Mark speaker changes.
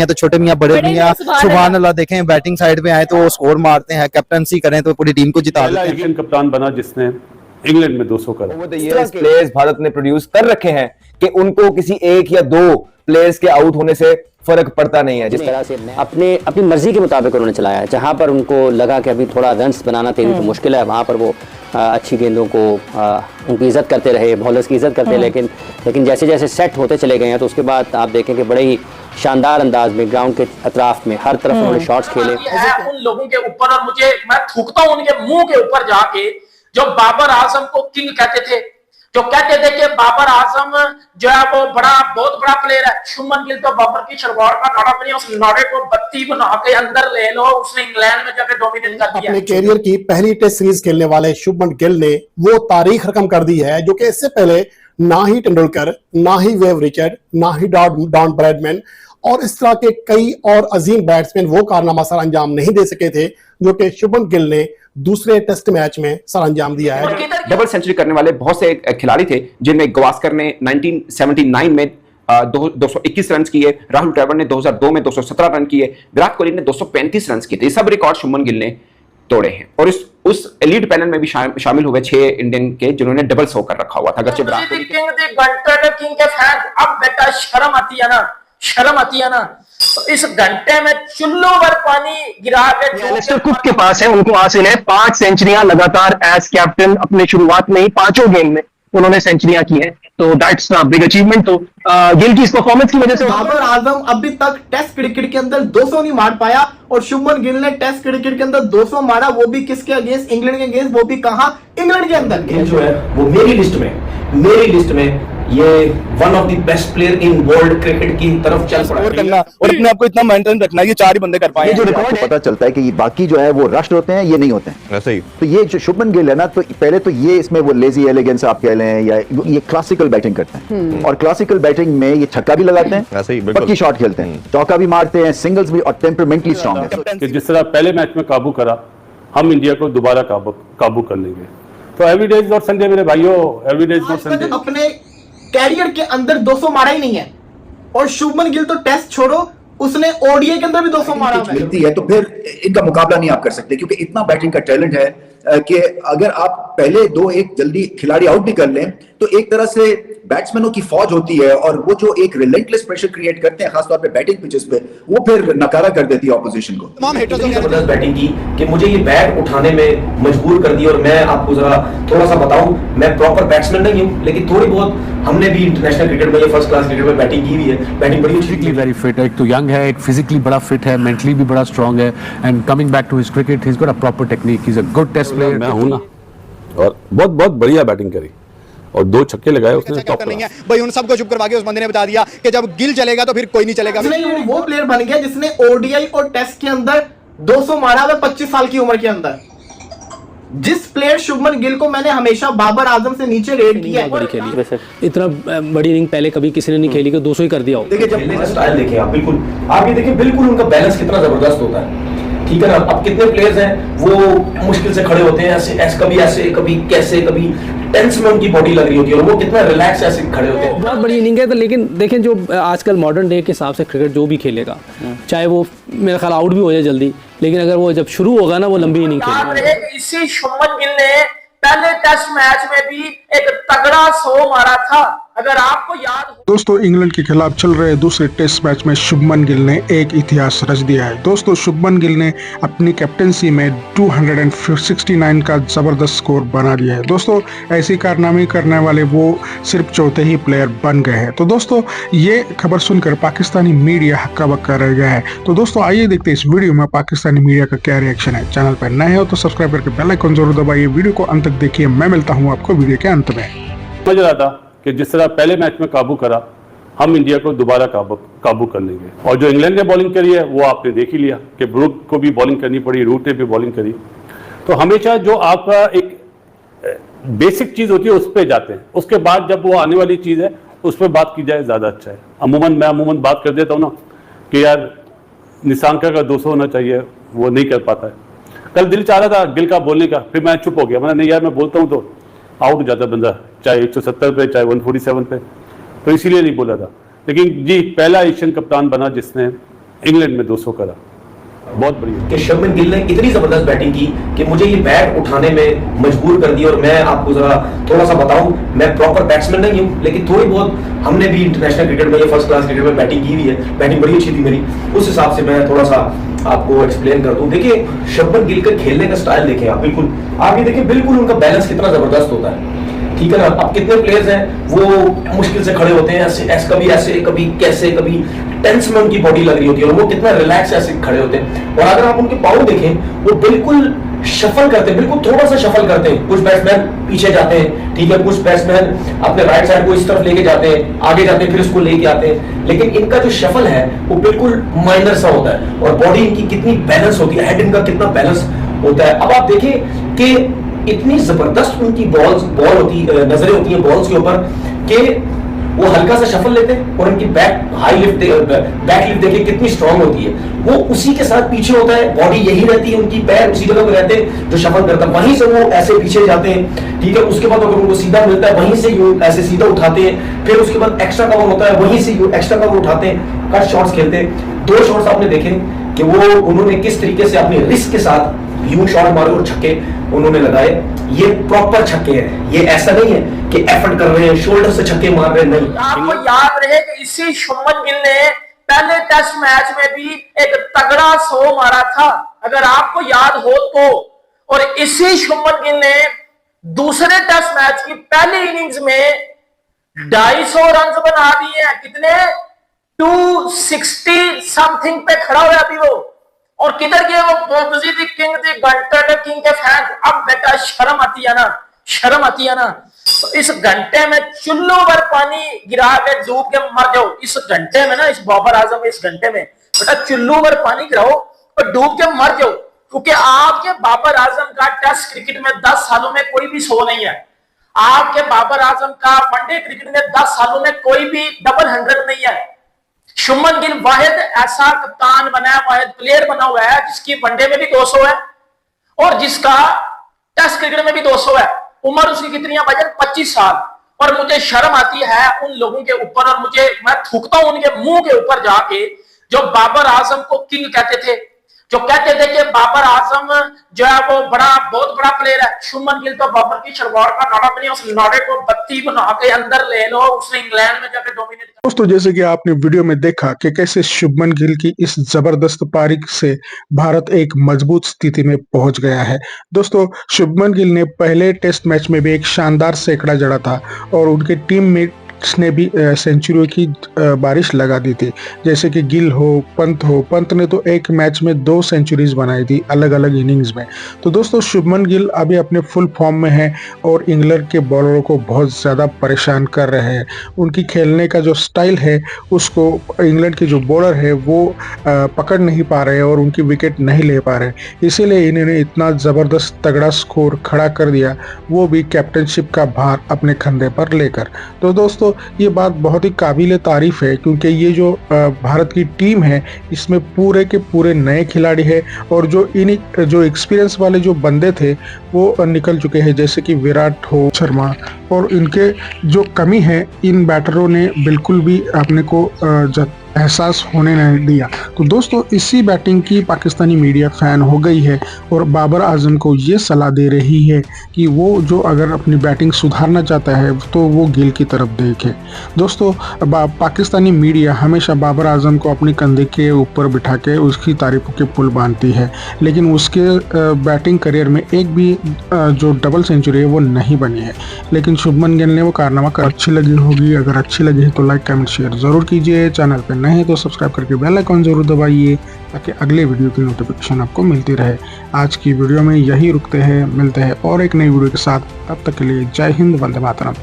Speaker 1: तो छोटे मियाँ बड़े मियाँ सुभान अल्लाह देखें, बैटिंग साइड पे आए तो स्कोर मारते हैं, कैप्टनसी करें तो पूरी टीम को जिता देते हैं।
Speaker 2: एशियन कप्तान बना जिसने इंग्लैंड में 200 कर
Speaker 3: प्लेयर्स भारत ने प्रोड्यूस कर रखे हैं कि उनको किसी एक या दो प्लेयर्स के आउट होने से फर्क पड़ता नहीं है।
Speaker 4: जिस तरह से अपनी मर्जी के मुताबिक उन्होंने चलाया है, जहां पर उनको लगा कि अभी थोड़ा रन्स बनाना तेजी तो मुश्किल है, वहां पर वो अच्छी गेंदों को उनकी इज्जत करते रहे, बॉलर्स की इज्जत करते, लेकिन जैसे जैसे सेट होते चले गए हैं तो उसके बाद आप देखें कि बड़े ही शानदार अंदाज में ग्राउंड के अतराफ में हर तरफ उन्होंने शॉट्स खेले।
Speaker 5: उन लोगों के ऊपर, और मैं थूकता हूं उनके मुंह के ऊपर जाके, जो बाबर आजम को किंग कहते थे, जो कहते थे कि बाबर आजम जो है वो बहुत बड़ा प्लेयर है। शुभमन गिल तो बाबर की शलवार का नाड़ा बनी, उस नाड़े को बत्ती बना के अंदर ले लो, उसने इंग्लैंड में जाकर डोमिनेट कर दिया।
Speaker 6: अपने कैरियर की पहली टेस्ट सीरीज खेलने वाले शुभमन गिल ने वो तारीख रकम कर दी है जो कि इससे पहले ना ही तेंदुलकर, ना ही वेव रिचर्ड, ना ही डॉन ब्रैडमैन और इस तरह के कई और अजीम बैट्समैन वो कारनामा सर अंजाम नहीं दे सके थे जो कि शुभमन गिल ने दूसरे टेस्ट मैच में सर अंजाम दिया है।
Speaker 3: डबल सेंचुरी करने वाले बहुत से खिलाड़ी थे, जिनमें गवास्कर ने 1979 में 221 रन किए, राहुल ट्रैवर ने 2002 में 217 रन किए, विराट कोहली ने 235 रन किए थे। सब रिकॉर्ड शुभमन गिल ने तोड़े हैं और उस एलीट पैनल में भी शामिल हुए 6 इंडियन के जिन्होंने डबल 100 कर रखा हुआ था। अगरचे विराट कोहली
Speaker 5: के फैन, अब बेटा शर्म आती है ना, शर्म आती है ना। तो इस घंटे में चुल्लों पर पानी गिरा के
Speaker 7: एलिस्टर कुक के पास है, उनको हासिल है 5 सेंचुरियां लगातार एज कैप्टन। अपने शुरुआत में ही 5 गेम में उन्होंने सेंचुरियां की हैं, तो दैट्स अ बिग अचीवमेंट। तो गिल की इस परफॉर्मेंस की वजह से
Speaker 8: बाबर आजम अभी तक टेस्ट क्रिकेट के अंदर 200 नहीं मार पाया और शुभमन गिल ने टेस्ट क्रिकेट के अंदर 200 मारा, वो भी किसके अगेंस्ट? इंग्लैंड के अगेंस्ट, वो भी कहां? इंग्लैंड के अंदर।
Speaker 9: गिल जो है वो मेरी लिस्ट में ये one of the best player in world cricket की तरफ चल पड़ा
Speaker 1: है और अपने आप को इतना मेंटेन रखना है, ये 4 ही बंदे कर पाए।
Speaker 10: जो रिकॉर्ड पता चलता है कि ये बाकी जो है वो रश होते हैं, ये नहीं होते हैं ऐसे ही। तो ये जो शुभमन गिल है ना, तो पहले तो ये इसमें वो लेजी एलिगेंस आप कह लें या ये क्लासिकल बैटिंग करते हैं और क्लासिकल बैटिंग में ये छक्का भी लगाते हैं, ऐसे ही पक्की शॉट खेलते हैं, चौका भी मारते हैं, सिंगल्स भी, और टेम्परामेंटली स्ट्रांग है
Speaker 2: कि जिस तरह पहले मैच में काबू करा, हम इंडिया को दोबारा काबू कर लेंगे। तो एवरीडेज नॉट संडे मेरे भाइयों, एवरीडेज नॉट संडे।
Speaker 8: अपने कैरियर के अंदर 200 मारा ही नहीं है और शुभमन गिल तो टेस्ट छोड़ो, उसने ओडीआई के अंदर भी 200 मारा
Speaker 10: मिलती है, तो फिर इनका मुकाबला नहीं आप कर सकते क्योंकि इतना बैटिंग का टैलेंट है कि अगर आप पहले 2-1 जल्दी खिलाड़ी आउट भी कर लें तो एक तरह से बैट्समैनों की फौज होती है और वो जो एक रिलेंटलेस प्रेशर क्रिएट करते हैं खासतौर पे बैटिंग पिचेस पे, वो फिर नकारा कर देती है ऑपोजिशन को।
Speaker 9: जबरदस्त बैटिंग की कि मुझे ये बैट उठाने में मजबूर कर दिया। और मैं आपको जरा थोड़ा सा बताऊं, मैं प्रॉपर बैट्समैन नहीं हूं, लेकिन थोड़ी बहुत हमने भी इंटरनेशनल क्रिकेट में, ये फर्स्ट क्लास क्रिकेट में बैटिंग की हुई है। बैटिंग बड़ी
Speaker 11: फिजिकली वेरी फिट है, एक तो यंग है, एक फिजिकली बड़ा फिट है, मेंटली भी बड़ा स्ट्रांग है, and coming back to his cricket he is got a proper technique, he is a good test player.
Speaker 2: मैं हूं ना, और बहुत बढ़िया बैटिंग करी और 2 छक्के लगाए उसने। टॉप
Speaker 6: नहीं है भाई, उन सबको चुप करवा के उस बंदे ने बता दिया कि जब गिल चलेगा तो फिर कोई नहीं चलेगा।
Speaker 8: वो प्लेयर बन गया जिसने ओडीआई और टेस्ट के अंदर 200 मारा हुआ 25 साल की उम्र के अंदर। जिस प्लेयर शुभमन गिल को मैंने हमेशा बाबर आजम से नीचे रेट किया है।
Speaker 4: बड़ी खेली, इतना बड़ी इनिंग पहले कभी किसी ने नहीं खेली कि 200 ही कर दिया हो।
Speaker 9: देखिए जब स्टाइल देखिए आप, बिल्कुल आप ये देखिए, बिल्कुल उनका बैलेंस कितना जबरदस्त होता है, ठीक है ना। अब कितने प्लेयर्स हैं वो मुश्किल से खड़े होते हैं, ऐसे कभी ऐसे, कभी कैसे, कभी टेंस में उनकी बॉडी लग रही होती है और वो कितना रिलैक्स ऐसे खड़े होते हैं।
Speaker 4: बहुत बड़ी इनिंग है, तो लेकिन देखें जो आजकल मॉडर्न डे के हिसाब से क्रिकेट जो भी खेलेगा, चाहे वो मेरा ख्याल आउट भी हो जाए जल्दी, लेकिन अगर वो जब शुरू होगा ना वो लंबी इनिंग खेलेगा।
Speaker 5: इसी शुभमन गिल ने पहले टेस्ट मैच में भी एक तगड़ा 100 मारा था, अगर आपको याद हो।
Speaker 12: दोस्तों, इंग्लैंड के खिलाफ चल रहे दूसरे टेस्ट मैच में शुभमन गिल ने एक इतिहास रच दिया है। दोस्तों, शुभमन गिल ने अपनी कैप्टनसी में 269 का जबरदस्त स्कोर बना लिया है। दोस्तों, ऐसी कारनामे करने वाले वो सिर्फ चौथे ही प्लेयर बन गए हैं। तो दोस्तों, ये खबर सुनकर पाकिस्तानी मीडिया हक्का बक्का रह गया है। तो दोस्तों, आइए देखते हैं इस वीडियो में पाकिस्तानी मीडिया का क्या रिएक्शन है। चैनल पर नए हो तो सब्सक्राइब करके बेल आइकन जरूर दबाइए, वीडियो को अंत तक देखिए। मैं मिलता हूँ आपको वीडियो के अंत में।
Speaker 2: समझ रहा था कि जिस तरह पहले मैच में काबू करा, हम इंडिया को दोबारा काबू कर लेंगे। और जो इंग्लैंड ने बॉलिंग करी है वो आपने देख ही लिया कि ब्रूक को भी बॉलिंग करनी पड़ी, रूट ने भी बॉलिंग करी। तो हमेशा जो आपका एक बेसिक चीज होती है उस पर जाते हैं, उसके बाद जब वो आने वाली चीज है उस पर बात की जाए ज्यादा अच्छा है। मैं अमूमन बात कर देता हूँ ना कि यार निशांका का 200 होना चाहिए, वो नहीं कर पाता है। कल दिल चाह रहा था गिल का बोलने का, फिर मैं चुप हो गया। मैंने नहीं यार, मैं बोलता हूँ तो आउट हो जाता बंदा, चाहे 170 पे चाहे 147 पे, तो इसीलिए नहीं बोला था। लेकिन जी, पहला एशियन कप्तान बना जिसने इंग्लैंड में 200 करा, बहुत बढ़िया।
Speaker 9: कि शुभमन गिल ने इतनी जबरदस्त बैटिंग की कि मुझे ये बैट उठाने में मजबूर कर दिया। और मैं आपको जरा थोड़ा सा बताऊं, मैं प्रॉपर बैट्समैन नहीं हूं, लेकिन थोड़ी बहुत हमने भी इंटरनेशनल क्रिकेट में, फर्स्ट क्लास क्रिकेट में बैटिंग की हुई है, बैटिंग बड़ी अच्छी थी मेरी। उस हिसाब से मैं थोड़ा सा आपको एक्सप्लेन कर दूं। देखिए शुभमन गिल का खेलने का स्टाइल देखें आप, बिल्कुल आप ये देखिए, बिल्कुल उनका बैलेंस कितना जबरदस्त होता है, ठीक है ना। अब कितने प्लेयर्स हैं वो मुश्किल से खड़े होते हैं, ऐसे कभी ऐसे, कभी कैसे, कभी टेंस में उनकी बॉडी लग रही होती है, और वो कितना रिलैक्स ऐसे खड़े होते हैं। और अगर आप उनके पाँव देखें, वो बिल्कुल शफल करते हैं, बिल्कुल थोड़ा सा शफल करते हैं। कुछ बैट्समैन पीछे जाते हैं, ठीक है, कुछ बैट्समैन अपने राइट साइड को इस तरफ लेके जाते हैं, आगे जाते हैं, फिर उसको लेके आते हैं। लेकिन इनका जो शफल है वो बिल्कुल माइनर सा होता है, और बॉडी इनकी कितनी बैलेंस होती है, हेड इनका कितना बैलेंस होता है। अब आप देखिए कि इतनी जबरदस्त उनकी बॉल होती, नजरें होती हैं बॉल्स के ऊपर, कि वो हल्का सा शफल लेते हैं और उनकी बैक लिफ्ट देखिए कितनी स्ट्रांग होती है। वो उसी के साथ पीछे होता है, बॉडी यही रहती है उनकी, पैर उसी जगह पे रहते हैं जो शफल करता है, वहीं से वो ऐसे पीछे जाते हैं, ठीक है। उसके बाद अगर उनको सीधा मिलता है, वहीं से यूं ऐसे सीधा उठाते हैं, फिर उसके बाद एक्स्ट्रा कवर होता है, वहीं से यूं एक्स्ट्रा कवर उठाते हैं, कट शॉट्स खेलते हैं। 2 शॉट्स आपने देखे कि वो उन्होंने किस तरीके से अपने रिस्क के साथ यूं शॉट मारे और छक्के उन्होंने लगाए। ये प्रॉपर छक्के हैं, ये ऐसा नहीं है कि एफर्ट कर रहे हैं, शोल्डर से छक्के मार रहे हैं, नहीं।
Speaker 5: आपको याद रहे कि इसी शुभमन गिल ने पहले टेस्ट मैच में भी एक तगड़ा 100 मारा था, अगर आपको याद हो तो। और इसी शुभमन गिल ने दूसरे टेस्ट मैच की पहली इनिंग्स में 250 रन बना दिए हैं। कितने? 260 समथिंग पे खड़ा हुआ अभी वो। और किधर गए वो बोबजी दी किंग दी घंटे किंग के फैन। अब बेटा शर्म आती है ना, शर्म आती है ना। तो इस घंटे में चुल्लू भर पानी गिरा के डूब के मर जाओ। इस घंटे में ना, इस बाबर आजम इस घंटे में बेटा चुल्लू भर पानी गिराओ और डूब के मर जाओ। क्योंकि आपके बाबर आजम का टेस्ट क्रिकेट में 10 सालों में कोई भी 100 नहीं है। आपके बाबर आजम का वनडे क्रिकेट में 10 सालों में कोई भी डबल 100 नहीं है। शुभमन गिल वाहिद ऐसा कप्तान बना है, वाहिद प्लेयर बना हुआ है जिसकी वनडे में भी 200 है और जिसका टेस्ट क्रिकेट में भी 200 है। उम्र उसकी कितनी है भाईजान? 25 साल। और मुझे शर्म आती है उन लोगों के ऊपर, और मैं थूकता हूं उनके मुंह के ऊपर जाके, जो बाबर आजम को किंग कहते थे, जो कहते थे कि बाबर आजम जो है वो बहुत बड़ा प्लेयर है। शुभमन गिल तो बाबर की शलवार का नाड़ा बनी, उस नाड़े को बत्ती बना के अंदर ले लो, उसने इंग्लैंड में जाकर डोमिनेट।
Speaker 12: दोस्तों, जैसे कि आपने वीडियो में देखा कि कैसे शुभमन गिल की इस जबरदस्त पारी से भारत एक मजबूत स्थिति में पहुंच गया है। दोस्तों, शुभमन गिल ने पहले टेस्ट मैच में भी एक शानदार सैकड़ा जड़ा था और उनके टीम में ने भी सेंचुरी की बारिश लगा दी थी। जैसे कि गिल हो, पंत ने तो एक मैच में 2 सेंचुरीज बनाई थी अलग अलग इनिंग्स में। तो दोस्तों, शुभमन गिल अभी अपने फुल फॉर्म में है और इंग्लैंड के बॉलरों को बहुत ज़्यादा परेशान कर रहे हैं। उनकी खेलने का जो स्टाइल है उसको इंग्लैंड के जो बॉलर है वो पकड़ नहीं पा रहे और उनकी विकेट नहीं ले पा रहे। इसीलिए इन्होंने इतना ज़बरदस्त तगड़ा स्कोर खड़ा कर दिया, वो भी कैप्टनशिप का भार अपने कंधे पर लेकर। तो दोस्तों, ये बात बहुत ही काबिल तारीफ है, क्योंकि ये जो भारत की टीम है इसमें पूरे के पूरे नए खिलाड़ी है और जो एक्सपीरियंस वाले जो बंदे थे वो निकल चुके हैं, जैसे कि विराट हो, शर्मा, और इनके जो कमी है इन बैटरों ने बिल्कुल भी अपने को एहसास होने नहीं दिया। तो दोस्तों, इसी बैटिंग की पाकिस्तानी मीडिया फैन हो गई है और बाबर आजम को ये सलाह दे रही है कि वो जो अगर अपनी बैटिंग सुधारना चाहता है तो वो गिल की तरफ देखे। दोस्तों, पाकिस्तानी मीडिया हमेशा बाबर आजम को अपने कंधे के ऊपर बिठा के उसकी तारीफों के पुल बांधती है, लेकिन उसके बैटिंग करियर में एक भी जो डबल सेंचुरी है वो नहीं बनी है। लेकिन शुभमन गिल ने वो कारनामा कर। अच्छी लगी होगी, अगर अच्छी लगी है तो लाइक कमेंट शेयर जरूर कीजिए। चैनल पर नहीं तो सब्सक्राइब करके बेल आइकन जरूर दबाइए ताकि अगले वीडियो की नोटिफिकेशन आपको मिलती रहे। आज की वीडियो में यही रुकते हैं, मिलते हैं और एक नई वीडियो के साथ। तब तक के लिए जय हिंद, वंदे मातरम।